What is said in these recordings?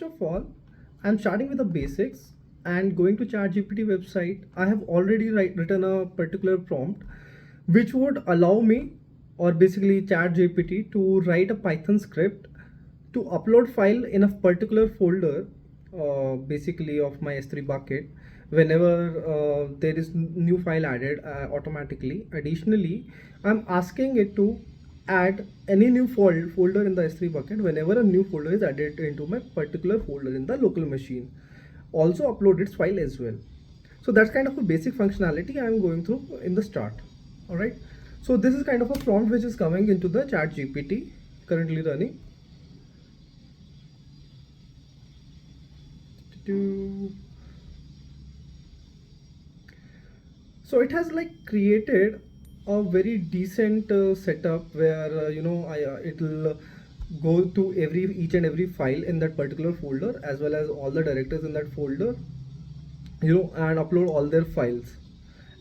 of all, I'm starting with the basics and going to Chat GPT website. I have already written a particular prompt which would allow me, or basically Chat GPT, to write a Python script to upload file in a particular folder, basically of my S3 bucket, whenever there is new file added automatically. Additionally, I'm asking it to add any new folder in the S3 bucket whenever a new folder is added into my particular folder in the local machine. Also upload its file as well. So that's kind of a basic functionality I'm going through in the start. All right. So this is kind of a prompt which is coming into the Chat GPT currently running. So it has like created a very decent setup where it'll go to each and every file in that particular folder, as well as all the directors in that folder, and upload all their files.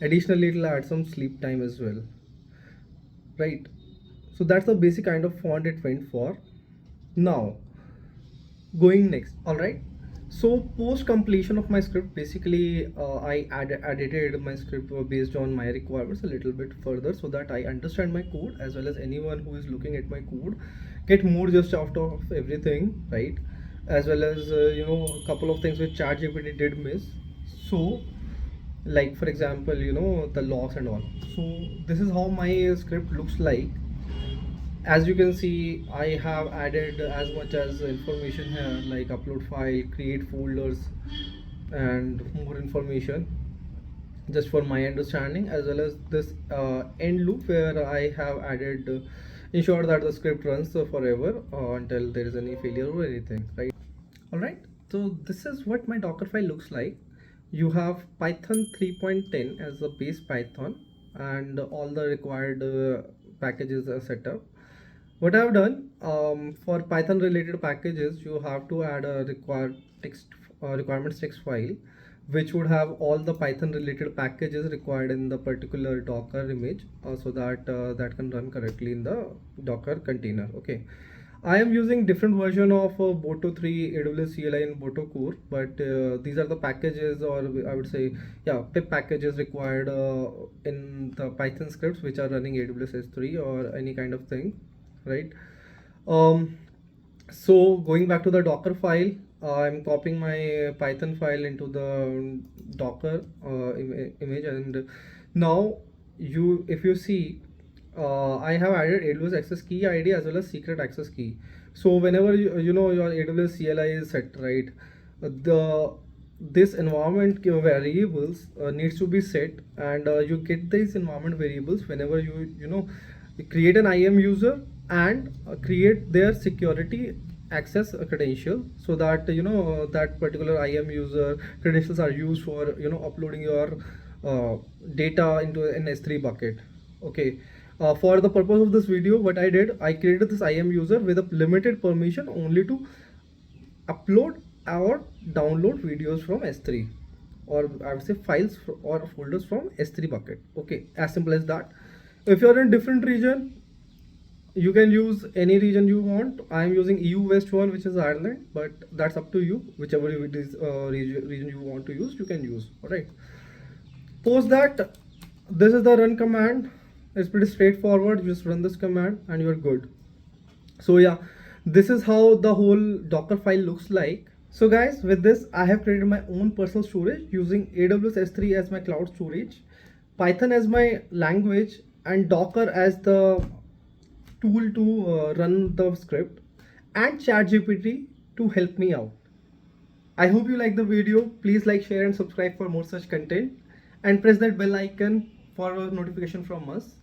Additionally, it'll add some sleep time as well, right? So that's the basic kind of font it went for. Now going next. All right, so post completion of my script, basically I edited my script based on my requirements a little bit further, so that I understand my code, as well as anyone who is looking at my code get more just out of everything, right? As well as a couple of things which ChatGPT did miss. So like for example, the logs and all. So this is how my script looks like. As you can see, I have added as much as information here, like upload file, create folders, and more information just for my understanding, as well as this end loop where I have added ensure that the script runs forever until there is any failure or anything, right? All right, so this is what my Docker file looks like. You have Python 3.10 as the base Python, and all the required packages are set up. What I've done, for Python related packages, you have to add a requirements text file, which would have all the Python related packages required in the particular Docker image, so that that can run correctly in the Docker container. Okay, I am using different version of Boto 3, AWS CLI, and Boto Core, but these are the packages, or I would say, yeah, pip packages required in the Python scripts which are running AWS S3 or any kind of thing, right? So going back to the Docker file, I'm copying my Python file into the Docker image, and now if you see, I have added AWS access key ID as well as secret access key. So whenever your AWS CLI is set, right, this environment variables needs to be set, and you get these environment variables whenever you create an IAM user and create their security access credential, so that that particular IAM user credentials are used for uploading your data into an S3 bucket. Okay, for the purpose of this video, what I did, I created this IAM user with a limited permission only to upload or download videos from S3, or I would say files or folders from S3 bucket. Okay, as simple as that. If you're in different region, you can use any region you want. I am using EU West one, which is Ireland, but that's up to you. Whichever region you want to use, you can use. All right. Post that, this is the run command. It's pretty straightforward. You just run this command and you're good. So yeah, this is how the whole Docker file looks like. So guys, with this, I have created my own personal storage using AWS S3 as my cloud storage, Python as my language, and Docker as the tool to run the script, and ChatGPT to help me out. I hope you like the video. Please like, share, and subscribe for more such content, and press that bell icon for a notification from us.